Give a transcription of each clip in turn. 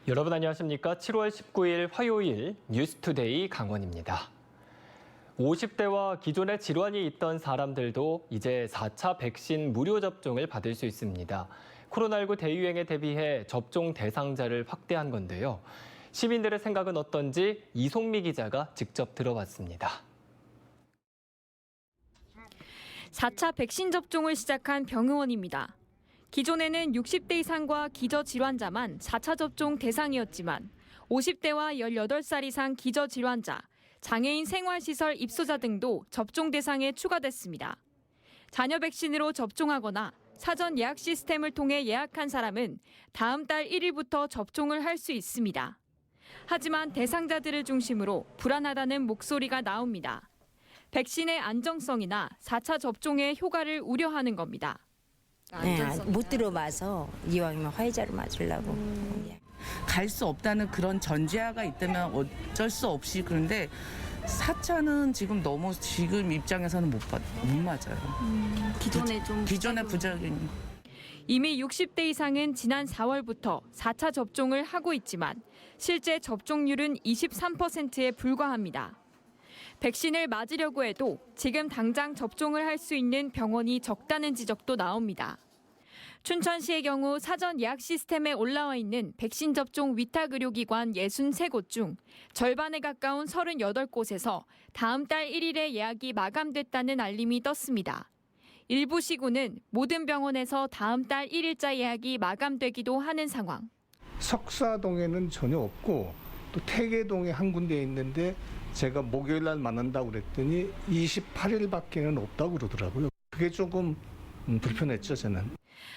여러분 안녕하십니까? 7월 19일 화요일 뉴스투데이 강원입니다. 50대와 기존에 질환이 있던 사람들도 이제 4차 백신 무료 접종을 받을 수 있습니다. 코로나19 대유행에 대비해 접종 대상자를 확대한 건데요. 시민들의 생각은 어떤지 이송미 기자가 직접 들어봤습니다. 4차 백신 접종을 시작한 병의원입니다. 기존에는 60대 이상과 기저질환자만 4차 접종 대상이었지만 50대와 18살 이상 기저질환자, 장애인 생활시설 입소자 등도 접종 대상에 추가됐습니다. 자녀 백신으로 접종하거나 사전 예약 시스템을 통해 예약한 사람은 다음 달 1일부터 접종을 할 수 있습니다. 하지만 대상자들을 중심으로 불안하다는 목소리가 나옵니다. 백신의 안정성이나 4차 접종의 효과를 우려하는 겁니다. 네, 못 들어봐서 이왕이면 화이자로 맞으려고. 갈 수 없다는 그런 전제하가 있다면 어쩔 수 없이 그런데 4차는 지금 입장에서는 못 맞아요. 기존의 부작용이. 이미 60대 이상은 지난 4월부터 4차 접종을 하고 있지만 실제 접종률은 23%에 불과합니다. 백신을 맞으려고 해도 지금 당장 접종을 할 수 있는 병원이 적다는 지적도 나옵니다. 춘천시의 경우 사전 예약 시스템에 올라와 있는 백신 접종 위탁 의료기관 63곳 중 절반에 가까운 38곳에서 다음 달 1일에 예약이 마감됐다는 알림이 떴습니다. 일부 시군은 모든 병원에서 다음 달 1일자 예약이 마감되기도 하는 상황. 석사동에는 전혀 없고 또 태계동에 한 군데 있는데 제가 목요일 날 만난다고 그랬더니 28일밖에는 없다고 그러더라고요. 그게 조금 불편했죠, 저는.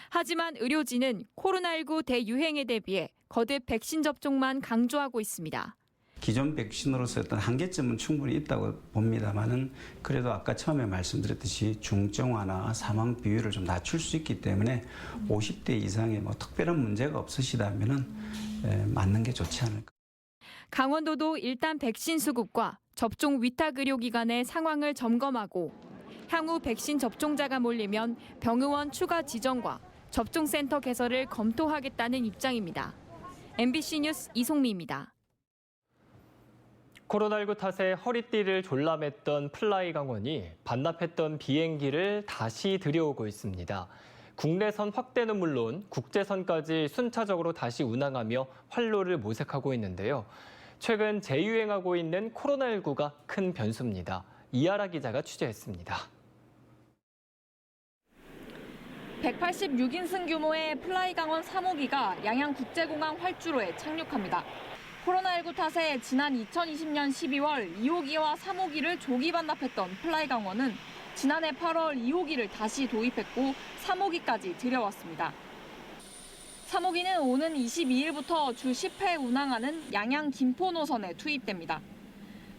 하지만 의료진은 코로나19 대유행에 대비해 거듭 백신 접종만 강조하고 있습니다. 기존 백신으로서 어떤 한계점은 충분히 있다고 봅니다만은 그래도 아까 처음에 말씀드렸듯이 중증화나 사망 비율을 좀 낮출 수 있기 때문에 50대 이상의 특별한 문제가 없으시다면은 맞는 게 좋지 않을까. 강원도도 일단 백신 수급과 접종 위탁 의료기관의 상황을 점검하고 향후 백신 접종자가 몰리면 병의원 추가 지정과 접종센터 개설을 검토하겠다는 입장입니다. MBC 뉴스 이송미입니다. 코로나19 탓에 허리띠를 졸라맸던 플라이 강원이 반납했던 비행기를 다시 들여오고 있습니다. 국내선 확대는 물론 국제선까지 순차적으로 다시 운항하며 활로를 모색하고 있는데요. 최근 재유행하고 있는 코로나19가 큰 변수입니다. 이하라 기자가 취재했습니다. 186인승 규모의 플라이 강원 3호기가 양양국제공항 활주로에 착륙합니다. 코로나19 탓에 지난 2020년 12월 2호기와 3호기를 조기 반납했던 플라이 강원은 지난해 8월 2호기를 다시 도입했고 3호기까지 들여왔습니다. 3호기는 오는 22일부터 주 10회 운항하는 양양 김포 노선에 투입됩니다.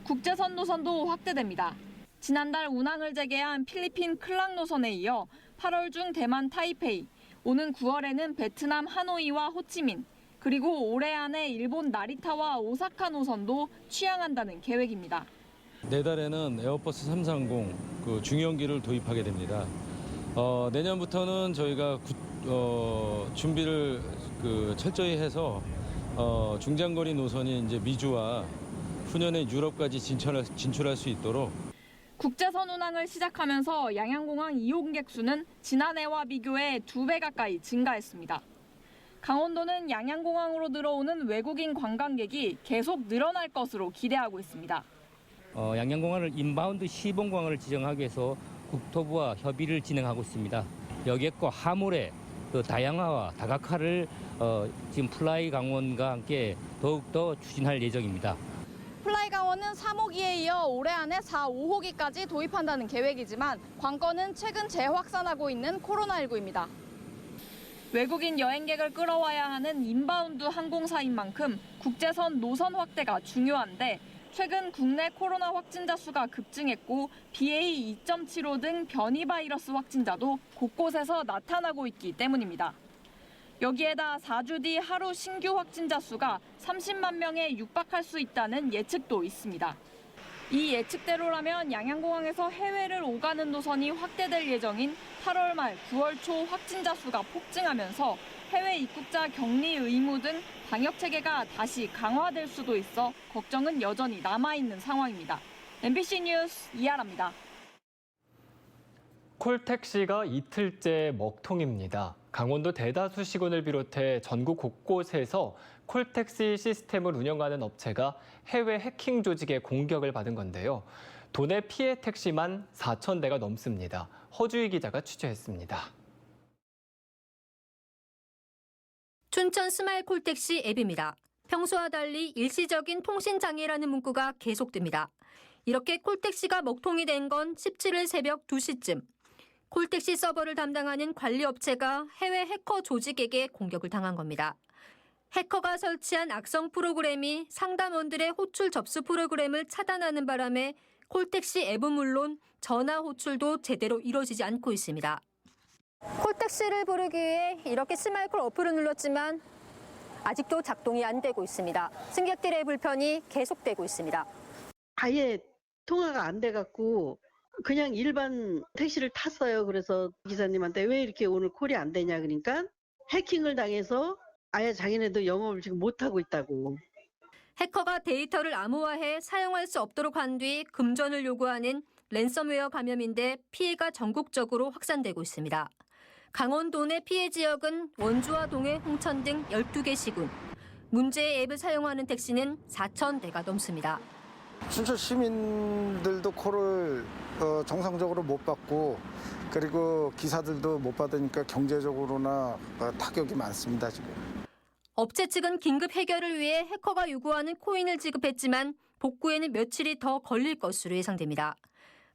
국제선 노선도 확대됩니다. 지난달 운항을 재개한 필리핀 클랑 노선에 이어 8월 중 대만 타이페이, 오는 9월에는 베트남 하노이와 호치민, 그리고 올해 안에 일본 나리타와 오사카 노선도 취항한다는 계획입니다. 내달에는 에어버스 330 중형기를 도입하게 됩니다. 내년부터는 저희가 준비를 철저히 해서 중장거리 노선이 이제 미주와 후년에 유럽까지 진출할 수 있도록. 국제선 운항을 시작하면서 양양공항 이용객 수는 지난해와 비교해 2배 가까이 증가했습니다. 강원도는 양양공항으로 들어오는 외국인 관광객이 계속 늘어날 것으로 기대하고 있습니다. 양양공항을 인바운드 시범공항을 지정하기 위해서 국토부와 협의를 진행하고 있습니다. 여객과 화물의 다양화와 다각화를 지금 플라이 강원과 함께 더욱더 추진할 예정입니다. 플라이 강원은 3호기에 이어 올해 안에 4, 5호기까지 도입한다는 계획이지만 관건은 최근 재확산하고 있는 코로나19입니다. 외국인 여행객을 끌어와야 하는 인바운드 항공사인 만큼 국제선 노선 확대가 중요한데 최근 국내 코로나 확진자 수가 급증했고 BA 2.75 등 변이 바이러스 확진자도 곳곳에서 나타나고 있기 때문입니다. 여기에다 4주 뒤 하루 신규 확진자 수가 30만 명에 육박할 수 있다는 예측도 있습니다. 이 예측대로라면 양양공항에서 해외를 오가는 노선이 확대될 예정인 8월 말 9월 초 확진자 수가 폭증하면서 해외 입국자 격리 의무 등 방역 체계가 다시 강화될 수도 있어 걱정은 여전히 남아있는 상황입니다. MBC 뉴스 이하라입니다. 콜택시가 이틀째 먹통입니다. 강원도 대다수 시군을 비롯해 전국 곳곳에서 콜택시 시스템을 운영하는 업체가 해외 해킹 조직의 공격을 받은 건데요. 도내 피해 택시만 4,000대가 넘습니다. 허주희 기자가 취재했습니다. 춘천 스마일 콜택시 앱입니다. 평소와 달리 일시적인 통신장애라는 문구가 계속됩니다. 이렇게 콜택시가 먹통이 된 건 17일 새벽 2시쯤. 콜택시 서버를 담당하는 관리업체가 해외 해커 조직에게 공격을 당한 겁니다. 해커가 설치한 악성 프로그램이 상담원들의 호출 접수 프로그램을 차단하는 바람에 콜택시 앱은 물론 전화 호출도 제대로 이루어지지 않고 있습니다. 콜택시를 부르기 위해 이렇게 스마일콜 어플을 눌렀지만 아직도 작동이 안 되고 있습니다. 승객들의 불편이 계속되고 있습니다. 아예 통화가 안 돼갖고 그냥 일반 택시를 탔어요. 그래서 기사님한테 왜 이렇게 오늘 콜이 안 되냐 그러니까 해킹을 당해서 아예 자기네도 영업을 지금 못하고 있다고. 해커가 데이터를 암호화해 사용할 수 없도록 한 뒤 금전을 요구하는 랜섬웨어 감염인데 피해가 전국적으로 확산되고 있습니다. 강원도 내 피해 지역은 원주와 동해, 홍천 등 12개 시군. 문제의 앱을 사용하는 택시는 4,000대가 넘습니다. 춘천 시민들도 콜을 정상적으로 못 받고 그리고 기사들도 못 받으니까 경제적으로나 타격이 많습니다, 지금. 업체 측은 긴급 해결을 위해 해커가 요구하는 코인을 지급했지만 복구에는 며칠이 더 걸릴 것으로 예상됩니다.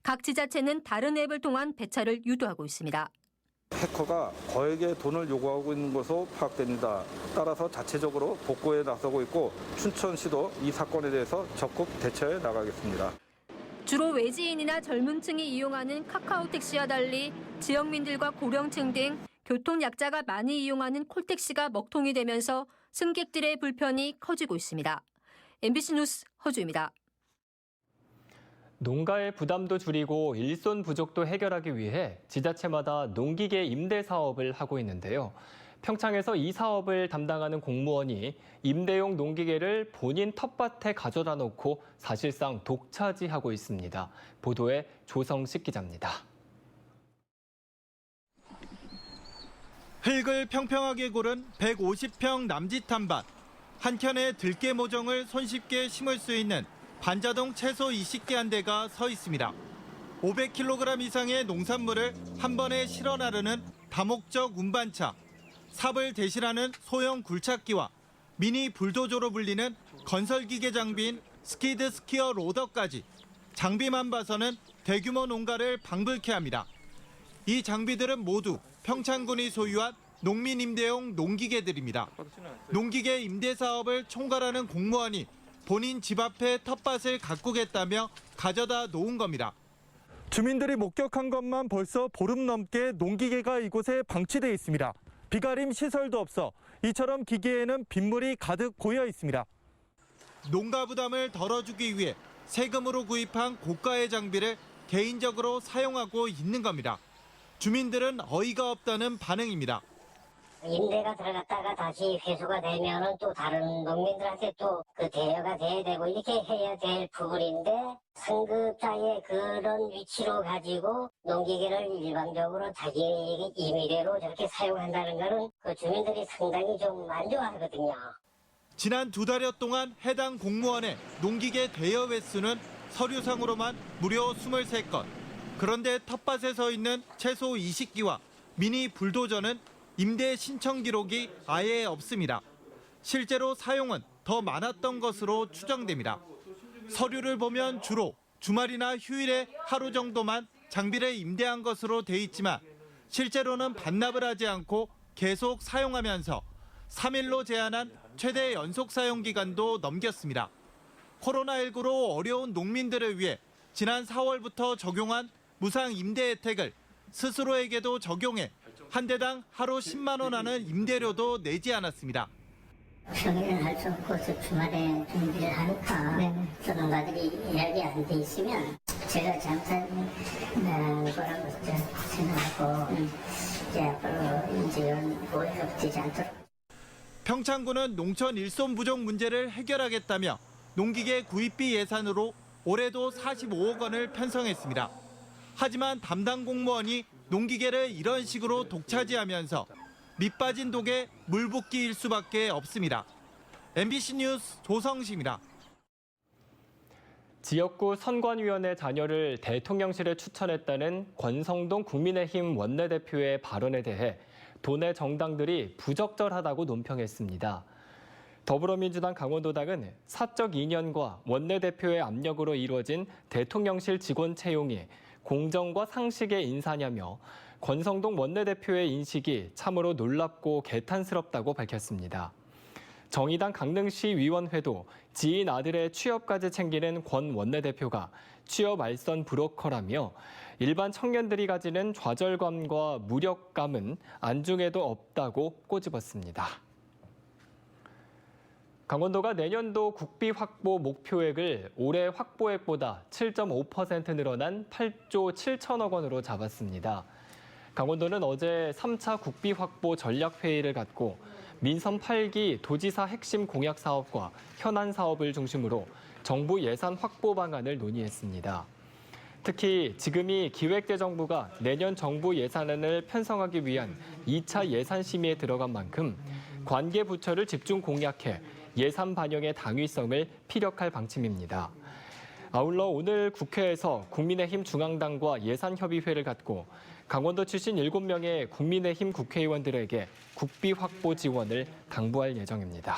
각 지자체는 다른 앱을 통한 배차를 유도하고 있습니다. 해커가 거액의 돈을 요구하고 있는 것으로 파악됩니다. 따라서 자체적으로 복구에 나서고 있고 춘천시도 이 사건에 대해서 적극 대처해 나가겠습니다. 주로 외지인이나 젊은 층이 이용하는 카카오 택시와 달리 지역민들과 고령층 등 교통약자가 많이 이용하는 콜택시가 먹통이 되면서 승객들의 불편이 커지고 있습니다. MBC 뉴스 허주입니다. 농가의 부담도 줄이고 일손 부족도 해결하기 위해 지자체마다 농기계 임대 사업을 하고 있는데요. 평창에서 이 사업을 담당하는 공무원이 임대용 농기계를 본인 텃밭에 가져다 놓고 사실상 독차지하고 있습니다. 보도에 조성식 기자입니다. 흙을 평평하게 고른 150평 남짓한 밭. 한켠에 들깨 모종을 손쉽게 심을 수 있는 반자동 채소 20개 한 대가 서 있습니다. 500kg 이상의 농산물을 한 번에 실어 나르는 다목적 운반차, 삽을 대신하는 소형 굴착기와 미니 불도저로 불리는 건설기계 장비인 스키드 스키어 로더까지 장비만 봐서는 대규모 농가를 방불케 합니다. 이 장비들은 모두 평창군이 소유한 농민 임대용 농기계들입니다. 농기계 임대 사업을 총괄하는 공무원이 본인 집 앞에 텃밭을 가꾸겠다며 가져다 놓은 겁니다. 주민들이 목격한 것만 벌써 보름 넘게 농기계가 이곳에 방치돼 있습니다. 비가림 시설도 없어 이처럼 기계에는 빗물이 가득 고여 있습니다. 농가 부담을 덜어주기 위해 세금으로 구입한 고가의 장비를 개인적으로 사용하고 있는 겁니다. 주민들은 어이가 없다는 반응입니다. 임대가 들어갔다가 다시 회수가 되면은 또 다른 농민들한테 또 그 대여가 돼야 되고 이렇게 해야 될 부분인데 승급자의 그런 위치로 가지고 농기계를 일방적으로 자기의 임의대로 저렇게 사용한다는 거는 그 주민들이 상당히 좀 안 좋아하거든요. 지난 2달여 동안 해당 공무원의 농기계 대여 횟수는 서류상으로만 무려 23건. 그런데 텃밭에 서 있는 채소 20기와 미니 불도저는 임대 신청 기록이 아예 없습니다. 실제로 사용은 더 많았던 것으로 추정됩니다. 서류를 보면 주로 주말이나 휴일에 하루 정도만 장비를 임대한 것으로 돼 있지만 실제로는 반납을 하지 않고 계속 사용하면서 3일로 제한한 최대 연속 사용 기간도 넘겼습니다. 코로나19로 어려운 농민들을 위해 지난 4월부터 적용한 무상 임대 혜택을 스스로에게도 적용해 한 대당 하루 10만 원 하는 임대료도 내지 않았습니다. 평일은 할 수 없고 주말에 준비를 하니까 소방관들이 일하게 안 돼 있으면 제가 잘못한 거라고 생각하고 이제 앞으로 이제 이런 오해가 되지 않도록. 평창군은 농촌 일손 부족 문제를 해결하겠다며 농기계 구입비 예산으로 올해도 45억 원을 편성했습니다. 하지만 담당 공무원이 농기계를 이런 식으로 독차지하면서 밑빠진 독에 물붓기일 수밖에 없습니다. MBC 뉴스 조성식입니다. 지역구 선관위원회 자녀를 대통령실에 추천했다는 권성동 국민의힘 원내대표의 발언에 대해 도내 정당들이 부적절하다고 논평했습니다. 더불어민주당 강원도당은 사적 인연과 원내대표의 압력으로 이루어진 대통령실 직원 채용이 공정과 상식의 인사냐며 권성동 원내대표의 인식이 참으로 놀랍고 개탄스럽다고 밝혔습니다. 정의당 강릉시위원회도 지인 아들의 취업까지 챙기는 권 원내대표가 취업 알선 브로커라며 일반 청년들이 가지는 좌절감과 무력감은 안중에도 없다고 꼬집었습니다. 강원도가 내년도 국비 확보 목표액을 올해 확보액보다 7.5% 늘어난 8조 7천억 원으로 잡았습니다. 강원도는 어제 3차 국비 확보 전략회의를 갖고 민선 8기 도지사 핵심 공약 사업과 현안 사업을 중심으로 정부 예산 확보 방안을 논의했습니다. 특히 지금이 기획재정부가 내년 정부 예산안을 편성하기 위한 2차 예산 심의에 들어간 만큼 관계 부처를 집중 공략해 예산 반영의 당위성을 피력할 방침입니다. 아울러 오늘 국회에서 국민의힘 중앙당과 예산협의회를 갖고 강원도 출신 7명의 국민의힘 국회의원들에게 국비 확보 지원을 당부할 예정입니다.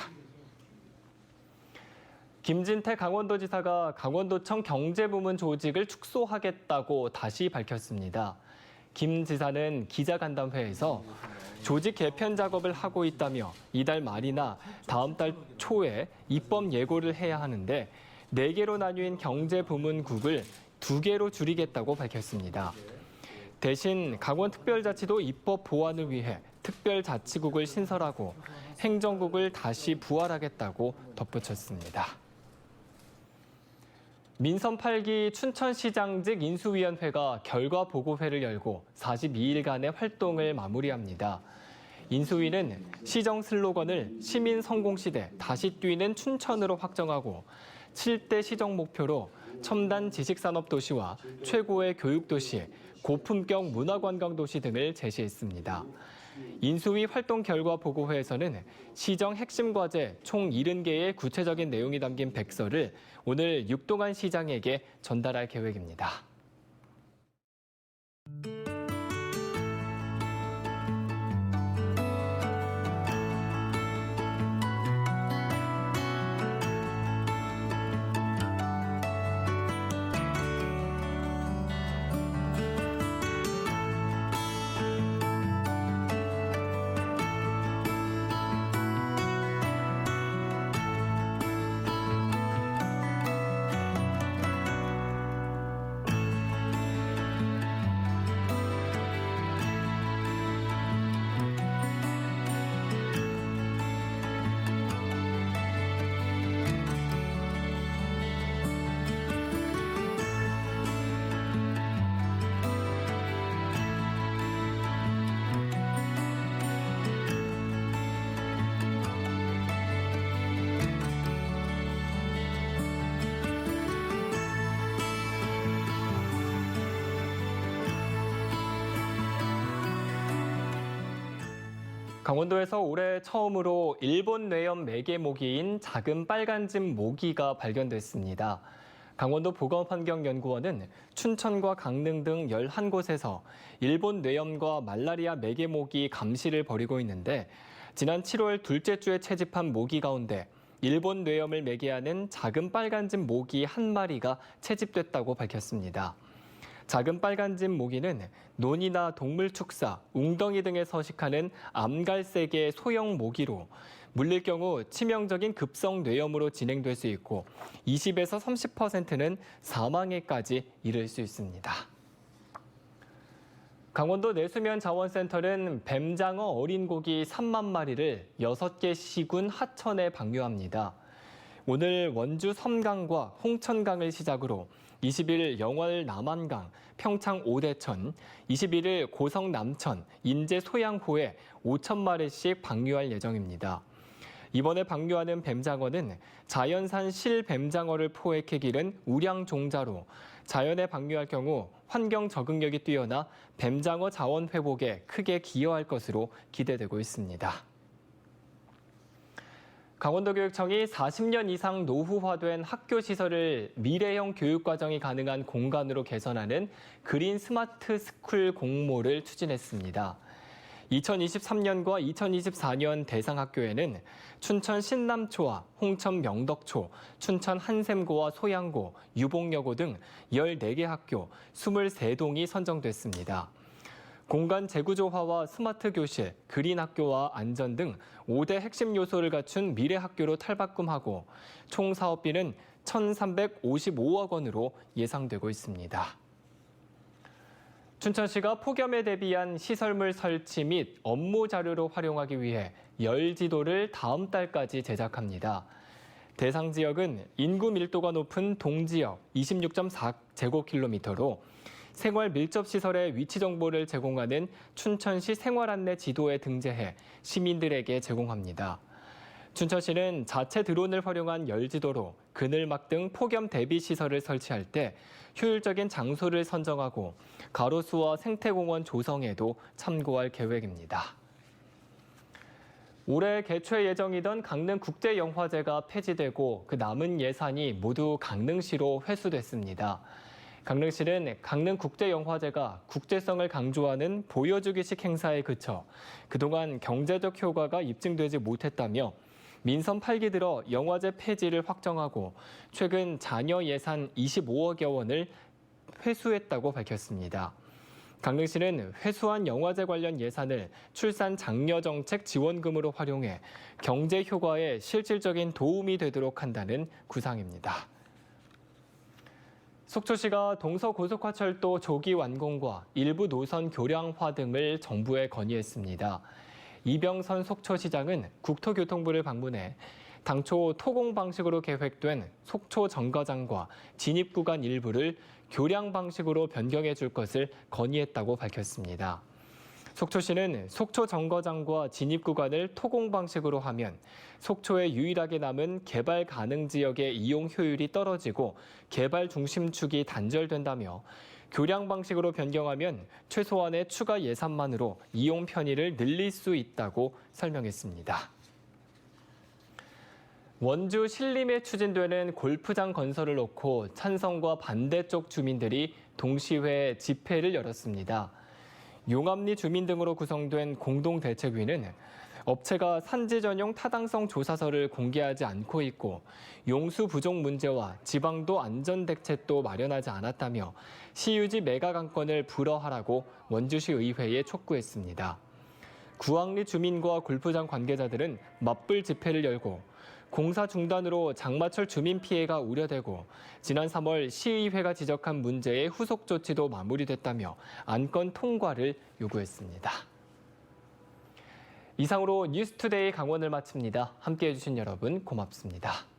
김진태 강원도지사가 강원도청 경제부문 조직을 축소하겠다고 다시 밝혔습니다. 김 지사는 기자간담회에서 조직 개편 작업을 하고 있다며 이달 말이나 다음 달 초에 입법 예고를 해야 하는데 4개로 나뉜 경제부문국을 2개로 줄이겠다고 밝혔습니다. 대신 강원특별자치도 입법 보완을 위해 특별자치국을 신설하고 행정국을 다시 부활하겠다고 덧붙였습니다. 민선 8기 춘천시장직 인수위원회가 결과 보고회를 열고 42일간의 활동을 마무리합니다. 인수위는 시정 슬로건을 시민 성공시대 다시 뛰는 춘천으로 확정하고 7대 시정 목표로 첨단 지식산업도시와 최고의 교육도시, 고품격 문화관광도시 등을 제시했습니다. 인수위 활동 결과 보고회에서는 시정 핵심 과제 총 70개의 구체적인 내용이 담긴 백서를 오늘 육동환 시장에게 전달할 계획입니다. 강원도에서 올해 처음으로 일본 뇌염 매개 모기인 작은 빨간집 모기가 발견됐습니다. 강원도 보건환경연구원은 춘천과 강릉 등 11곳에서 일본 뇌염과 말라리아 매개 모기 감시를 벌이고 있는데 지난 7월 둘째 주에 채집한 모기 가운데 일본 뇌염을 매개하는 작은 빨간집 모기 한 마리가 채집됐다고 밝혔습니다. 작은 빨간집 모기는 논이나 동물 축사, 웅덩이 등에 서식하는 암갈색의 소형 모기로 물릴 경우 치명적인 급성 뇌염으로 진행될 수 있고 20에서 30%는 사망에까지 이를 수 있습니다. 강원도 내수면 자원센터는 뱀장어 어린 고기 3만 마리를 6개 시군 하천에 방류합니다. 오늘 원주 섬강과 홍천강을 시작으로 20일 영월 남한강, 평창 오대천, 21일 고성 남천, 인제 소양호에 5천 마리씩 방류할 예정입니다. 이번에 방류하는 뱀장어는 자연산 실뱀장어를 포획해 기른 우량종자로 자연에 방류할 경우 환경 적응력이 뛰어나 뱀장어 자원 회복에 크게 기여할 것으로 기대되고 있습니다. 강원도교육청이 40년 이상 노후화된 학교 시설을 미래형 교육과정이 가능한 공간으로 개선하는 그린 스마트 스쿨 공모를 추진했습니다. 2023년과 2024년 대상 학교에는 춘천 신남초와 홍천 명덕초, 춘천 한샘고와 소양고, 유봉여고 등 14개 학교 23동이 선정됐습니다. 공간 재구조화와 스마트 교실, 그린 학교와 안전 등 5대 핵심 요소를 갖춘 미래 학교로 탈바꿈하고 총 사업비는 1,355억 원으로 예상되고 있습니다. 춘천시가 폭염에 대비한 시설물 설치 및 업무 자료로 활용하기 위해 열지도를 다음 달까지 제작합니다. 대상 지역은 인구 밀도가 높은 동지역 26.4제곱킬로미터로 생활 밀접 시설의 위치 정보를 제공하는 춘천시 생활안내 지도에 등재해 시민들에게 제공합니다. 춘천시는 자체 드론을 활용한 열지도로 그늘막 등 폭염 대비 시설을 설치할 때 효율적인 장소를 선정하고 가로수와 생태공원 조성에도 참고할 계획입니다. 올해 개최 예정이던 강릉국제영화제가 폐지되고 그 남은 예산이 모두 강릉시로 회수됐습니다. 강릉시는 강릉국제영화제가 국제성을 강조하는 보여주기식 행사에 그쳐 그동안 경제적 효과가 입증되지 못했다며 민선 8기 들어 영화제 폐지를 확정하고 최근 잔여 예산 25억여 원을 회수했다고 밝혔습니다. 강릉시는 회수한 영화제 관련 예산을 출산 장려 정책 지원금으로 활용해 경제 효과에 실질적인 도움이 되도록 한다는 구상입니다. 속초시가 동서고속화철도 조기 완공과 일부 노선 교량화 등을 정부에 건의했습니다. 이병선 속초시장은 국토교통부를 방문해 당초 토공 방식으로 계획된 속초 정거장과 진입구간 일부를 교량 방식으로 변경해 줄 것을 건의했다고 밝혔습니다. 속초시는 속초 정거장과 진입구간을 토공 방식으로 하면 속초에 유일하게 남은 개발 가능 지역의 이용 효율이 떨어지고 개발 중심축이 단절된다며 교량 방식으로 변경하면 최소한의 추가 예산만으로 이용 편의를 늘릴 수 있다고 설명했습니다. 원주 신림에 추진되는 골프장 건설을 놓고 찬성과 반대쪽 주민들이 동시회 집회를 열었습니다. 용암리 주민 등으로 구성된 공동대책위는 업체가 산지 전용 타당성 조사서를 공개하지 않고 있고 용수 부족 문제와 지방도 안전 대책도 마련하지 않았다며 시유지 매각안건을 불허하라고 원주시 의회에 촉구했습니다. 구항리 주민과 골프장 관계자들은 맞불 집회를 열고 공사 중단으로 장마철 주민 피해가 우려되고 지난 3월 시의회가 지적한 문제의 후속 조치도 마무리됐다며 안건 통과를 요구했습니다. 이상으로 뉴스투데이 강원을 마칩니다. 함께해 주신 여러분 고맙습니다.